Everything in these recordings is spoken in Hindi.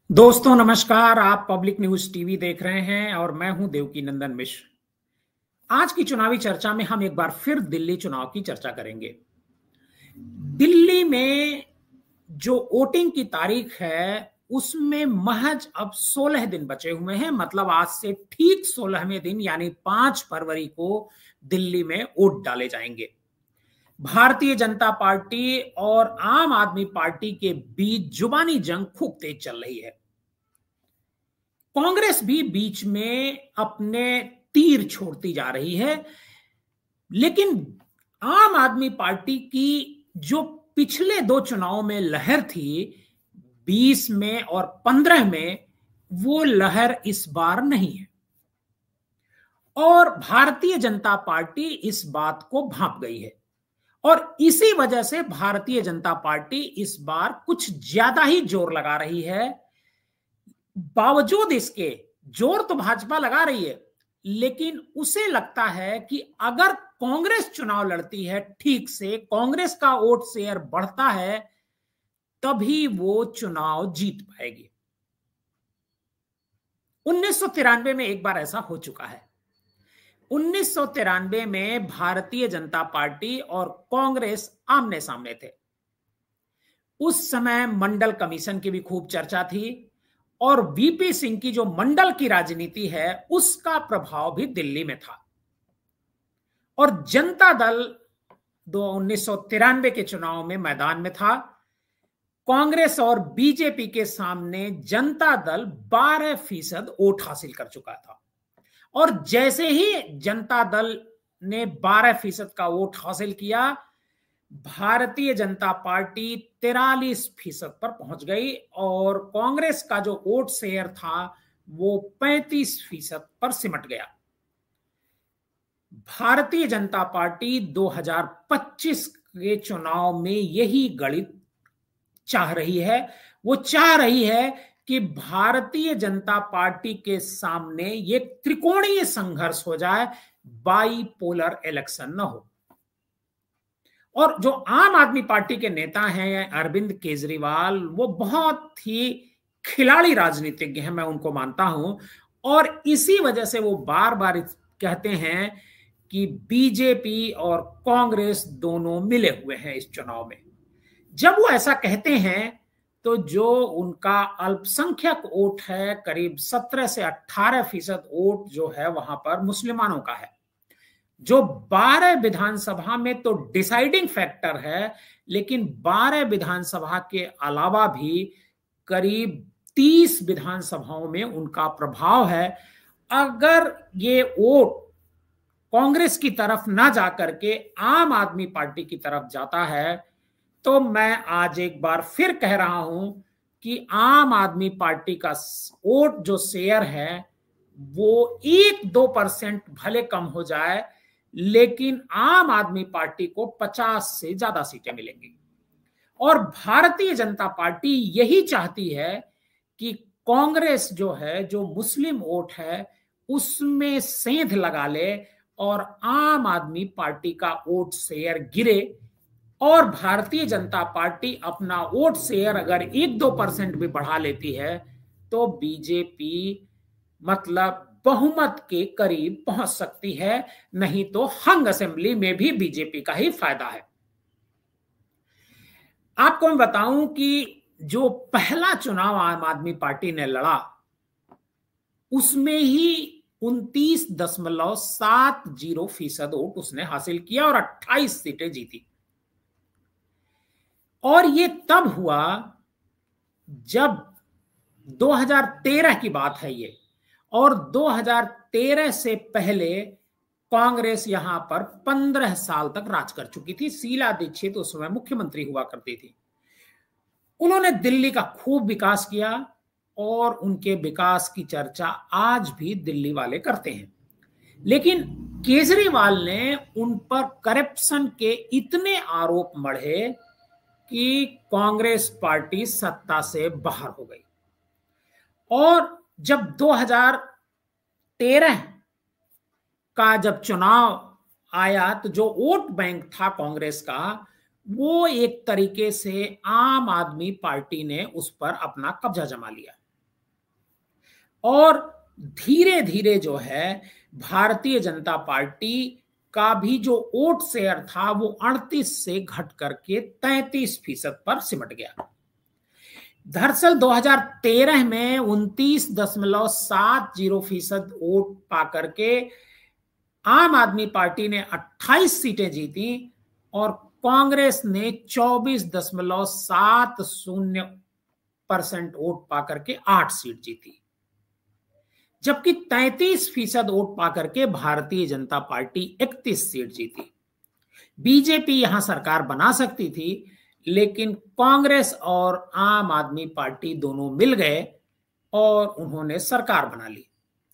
दोस्तों नमस्कार। आप पब्लिक न्यूज टीवी देख रहे हैं और मैं हूं देवकी नंदन मिश्र। आज की चुनावी चर्चा में हम एक बार फिर दिल्ली चुनाव की चर्चा करेंगे। दिल्ली में जो वोटिंग की तारीख है उसमें महज अब 16 दिन बचे हुए हैं। मतलब आज से ठीक 16वें दिन यानी 5 फरवरी को दिल्ली में वोट डाले जाएंगे। भारतीय जनता पार्टी और आम आदमी पार्टी के बीच जुबानी जंग खूब तेज चल रही है। कांग्रेस भी बीच में अपने तीर छोड़ती जा रही है, लेकिन आम आदमी पार्टी की जो पिछले दो चुनाव में लहर थी 20 में और 15 में, वो लहर इस बार नहीं है और भारतीय जनता पार्टी इस बात को भांप गई है। और इसी वजह से भारतीय जनता पार्टी इस बार कुछ ज्यादा ही जोर लगा रही है। बावजूद इसके जोर तो भाजपा लगा रही है, लेकिन उसे लगता है कि अगर कांग्रेस चुनाव लड़ती है ठीक से, कांग्रेस का वोट शेयर बढ़ता है, तभी वो चुनाव जीत पाएगी। 1993 में एक बार ऐसा हो चुका है। 1993 में भारतीय जनता पार्टी और कांग्रेस आमने सामने थे। उस समय मंडल कमीशन की भी खूब चर्चा थी और वीपी सिंह की जो मंडल की राजनीति है उसका प्रभाव भी दिल्ली में था। और जनता दल 1993 के चुनाव में मैदान में था। कांग्रेस और बीजेपी के सामने जनता दल 12% वोट हासिल कर चुका था और जैसे ही जनता दल ने 12% का वोट हासिल किया, भारतीय जनता पार्टी 43% पर पहुंच गई और कांग्रेस का जो वोट शेयर था वो 35% पर सिमट गया। भारतीय जनता पार्टी 2025 के चुनाव में यही गणित चाह रही है। वो चाह रही है कि भारतीय जनता पार्टी के सामने ये त्रिकोणीय संघर्ष हो जाए, बाईपोलर इलेक्शन न हो। और जो आम आदमी पार्टी के नेता हैं अरविंद केजरीवाल, वो बहुत ही खिलाड़ी राजनीतिज्ञ हैं, मैं उनको मानता हूं। और इसी वजह से वो बार बार कहते हैं कि बीजेपी और कांग्रेस दोनों मिले हुए हैं इस चुनाव में। जब वो ऐसा कहते हैं तो जो उनका अल्पसंख्यक वोट है, करीब 17 से 18% वोट जो है वहां पर मुसलमानों का है, जो 12 विधानसभा में तो डिसाइडिंग फैक्टर है, लेकिन 12 विधानसभा के अलावा भी करीब 30 विधानसभाओं में उनका प्रभाव है। अगर ये वोट कांग्रेस की तरफ ना जाकर के आम आदमी पार्टी की तरफ जाता है, तो मैं आज एक बार फिर कह रहा हूं कि आम आदमी पार्टी का वोट जो शेयर है वो 1-2% भले कम हो जाए, लेकिन आम आदमी पार्टी को 50 से ज्यादा सीटें मिलेंगी। और भारतीय जनता पार्टी यही चाहती है कि कांग्रेस जो है, जो मुस्लिम वोट है, उसमें सेंध लगा ले और आम आदमी पार्टी का वोट शेयर गिरे और भारतीय जनता पार्टी अपना वोट शेयर अगर 1-2% भी बढ़ा लेती है तो बीजेपी मतलब बहुमत के करीब पहुंच सकती है, नहीं तो हंग असेंबली में भी बीजेपी का ही फायदा है। आपको मैं बताऊं कि जो पहला चुनाव आम आदमी पार्टी ने लड़ा उसमें ही 29.70% वोट उसने हासिल किया और 28 सीटें जीती। और ये तब हुआ जब 2013 की बात है ये, और 2013 से पहले कांग्रेस यहां पर 15 साल तक राज कर चुकी थी। शीला दीक्षित उस समय मुख्यमंत्री हुआ करती थी। उन्होंने दिल्ली का खूब विकास किया और उनके विकास की चर्चा आज भी दिल्ली वाले करते हैं। लेकिन केजरीवाल ने उन पर करप्शन के इतने आरोप मढ़े कि कांग्रेस पार्टी सत्ता से बाहर हो गई। और जब 2013 का जब चुनाव आया तो जो वोट बैंक था कांग्रेस का, वो एक तरीके से आम आदमी पार्टी ने उस पर अपना कब्जा जमा लिया। और धीरे धीरे जो है भारतीय जनता पार्टी का भी जो वोट शेयर था वो 38 से घट करके 33% पर सिमट गया। दरअसल 2013 में 29.70% वोट पाकर के आम आदमी पार्टी ने 28 सीटें जीती और कांग्रेस ने 24.70% वोट पाकर के 8 सीट जीती, जबकि 33% वोट पाकर के भारतीय जनता पार्टी 31 सीट जीती। बीजेपी यहां सरकार बना सकती थी, लेकिन कांग्रेस और आम आदमी पार्टी दोनों मिल गए और उन्होंने सरकार बना ली।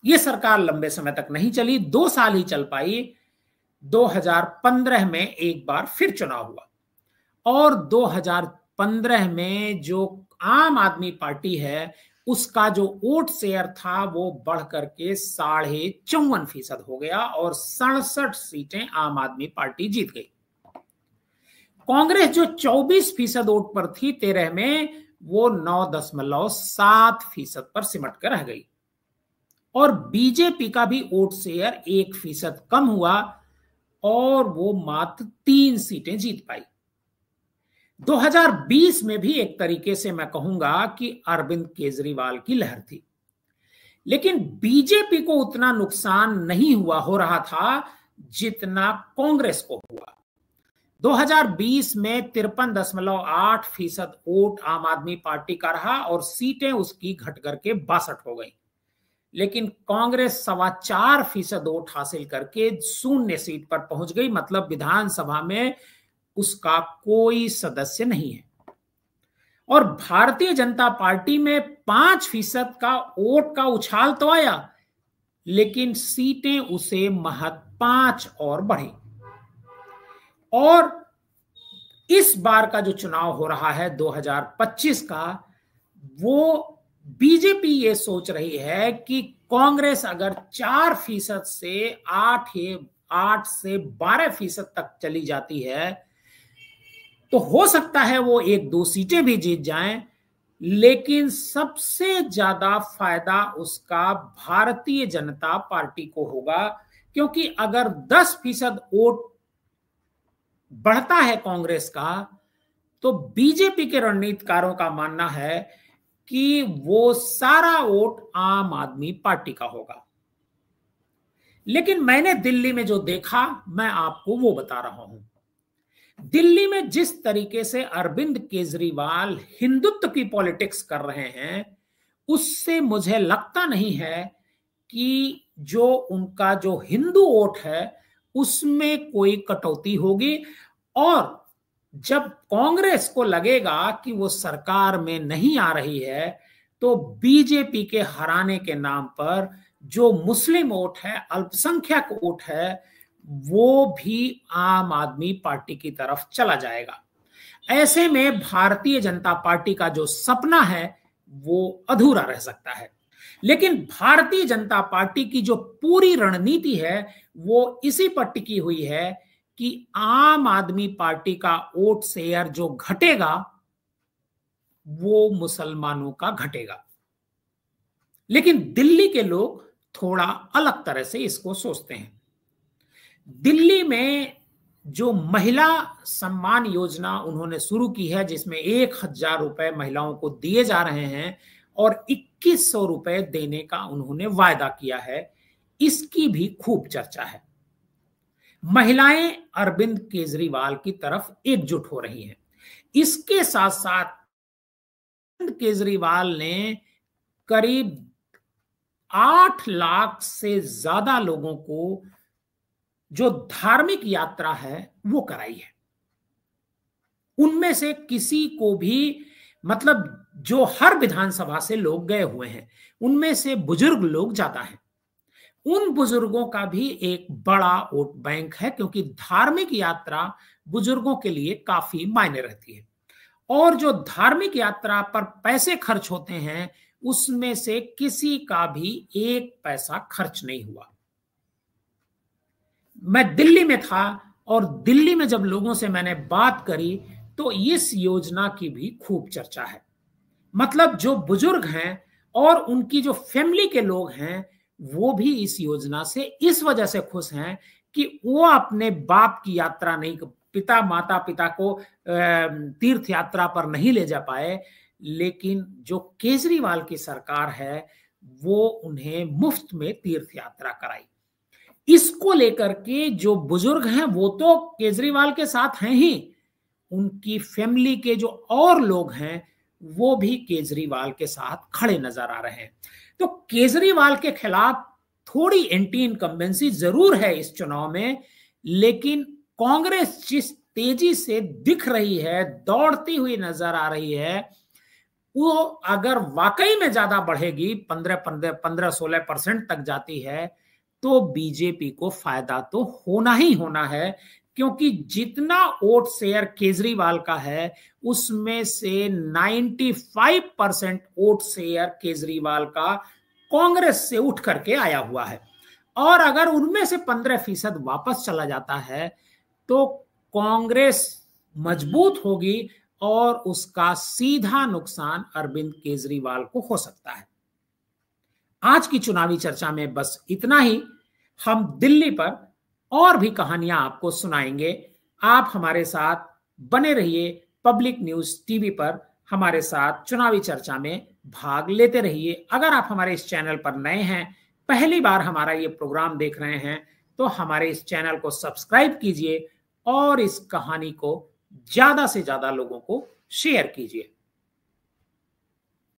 ये सरकार लंबे समय तक नहीं चली, 2 साल ही चल पाई। 2015 में एक बार फिर चुनाव हुआ और 2015 में जो आम आदमी पार्टी है उसका जो वोट शेयर था वो बढ़ करके 54.5% हो गया और 67 सीटें आम आदमी पार्टी जीत गई। कांग्रेस जो 24% वोट पर थी 13 में, वो 9.7% पर सिमट कर रह गई और बीजेपी का भी वोट शेयर 1% कम हुआ और वो मात्र 3 सीटें जीत पाई। 2020 में भी एक तरीके से मैं कहूंगा कि अरविंद केजरीवाल की लहर थी, लेकिन बीजेपी को उतना नुकसान नहीं हो रहा था जितना कांग्रेस को हुआ। 2020 में 53.8% वोट आम आदमी पार्टी का रहा और सीटें उसकी घट करके 62 हो गई, लेकिन कांग्रेस 4.25% वोट हासिल करके 0 सीट पर पहुंच गई। मतलब विधानसभा में उसका कोई सदस्य नहीं है। और भारतीय जनता पार्टी में 5% का वोट का उछाल तो आया, लेकिन सीटें उसे महज 5 और बढ़ी। और इस बार का जो चुनाव हो रहा है 2025 का, वो बीजेपी ये सोच रही है कि कांग्रेस अगर 4% से 8 से 12% तक चली जाती है तो हो सकता है वो 1-2 सीटें भी जीत जाएं, लेकिन सबसे ज्यादा फायदा उसका भारतीय जनता पार्टी को होगा, क्योंकि अगर 10% वोट बढ़ता है कांग्रेस का तो बीजेपी के रणनीतिकारों का मानना है कि वो सारा वोट आम आदमी पार्टी का होगा। लेकिन मैंने दिल्ली में जो देखा मैं आपको वो बता रहा हूं। दिल्ली में जिस तरीके से अरविंद केजरीवाल हिंदुत्व की पॉलिटिक्स कर रहे हैं, उससे मुझे लगता नहीं है कि जो उनका जो हिंदू वोट है उसमें कोई कटौती होगी। और जब कांग्रेस को लगेगा कि वो सरकार में नहीं आ रही है तो बीजेपी के हराने के नाम पर जो मुस्लिम वोट है, अल्पसंख्यक वोट है, वो भी आम आदमी पार्टी की तरफ चला जाएगा। ऐसे में भारतीय जनता पार्टी का जो सपना है वो अधूरा रह सकता है। लेकिन भारतीय जनता पार्टी की जो पूरी रणनीति है वो इसी पर टिकी हुई है कि आम आदमी पार्टी का वोट शेयर जो घटेगा वो मुसलमानों का घटेगा। लेकिन दिल्ली के लोग थोड़ा अलग तरह से इसको सोचते हैं। दिल्ली में जो महिला सम्मान योजना उन्होंने शुरू की है, जिसमें 1,000 रुपए महिलाओं को दिए जा रहे हैं और 2,100 रुपए देने का उन्होंने वायदा किया है, इसकी भी खूब चर्चा है। महिलाएं अरविंद केजरीवाल की तरफ एकजुट हो रही हैं। इसके साथ साथ अरविंद केजरीवाल ने करीब 8 लाख से ज्यादा लोगों को जो धार्मिक यात्रा है वो कराई है। उनमें से किसी को भी, मतलब जो हर विधानसभा से लोग गए हुए हैं, उनमें से बुजुर्ग लोग ज्यादा हैं। उन बुजुर्गों का भी एक बड़ा वोट बैंक है, क्योंकि धार्मिक यात्रा बुजुर्गों के लिए काफी मायने रहती है। और जो धार्मिक यात्रा पर पैसे खर्च होते हैं उसमें से किसी का भी 1 पैसा खर्च नहीं हुआ। मैं दिल्ली में था और दिल्ली में जब लोगों से मैंने बात करी तो इस योजना की भी खूब चर्चा है। मतलब जो बुजुर्ग हैं और उनकी जो फैमिली के लोग हैं वो भी इस योजना से इस वजह से खुश हैं कि वो अपने बाप की यात्रा नहीं, पिता माता पिता को तीर्थ यात्रा पर नहीं ले जा पाए, लेकिन जो केजरीवाल की सरकार है वो उन्हें मुफ्त में तीर्थ यात्रा कराई। इसको लेकर के जो बुजुर्ग हैं वो तो केजरीवाल के साथ हैं ही, उनकी फैमिली के जो और लोग हैं वो भी केजरीवाल के साथ खड़े नजर आ रहे हैं। तो केजरीवाल के खिलाफ थोड़ी एंटी इनकम्बेंसी जरूर है इस चुनाव में, लेकिन कांग्रेस जिस तेजी से दिख रही है, दौड़ती हुई नजर आ रही है, वो अगर वाकई में ज्यादा बढ़ेगी, 15-16% तक जाती है, तो बीजेपी को फायदा तो होना ही होना है, क्योंकि जितना वोट शेयर केजरीवाल का है उसमें से 95% वोट शेयर केजरीवाल का कांग्रेस से उठ करके आया हुआ है। और अगर उनमें से 15% वापस चला जाता है तो कांग्रेस मजबूत होगी और उसका सीधा नुकसान अरविंद केजरीवाल को हो सकता है। आज की चुनावी चर्चा में बस इतना ही। हम दिल्ली पर और भी कहानियां आपको सुनाएंगे। आप हमारे साथ बने रहिए, पब्लिक न्यूज टीवी पर हमारे साथ चुनावी चर्चा में भाग लेते रहिए। अगर आप हमारे इस चैनल पर नए हैं, पहली बार हमारा ये प्रोग्राम देख रहे हैं, तो हमारे इस चैनल को सब्सक्राइब कीजिए और इस कहानी को ज्यादा से ज्यादा लोगों को शेयर कीजिए।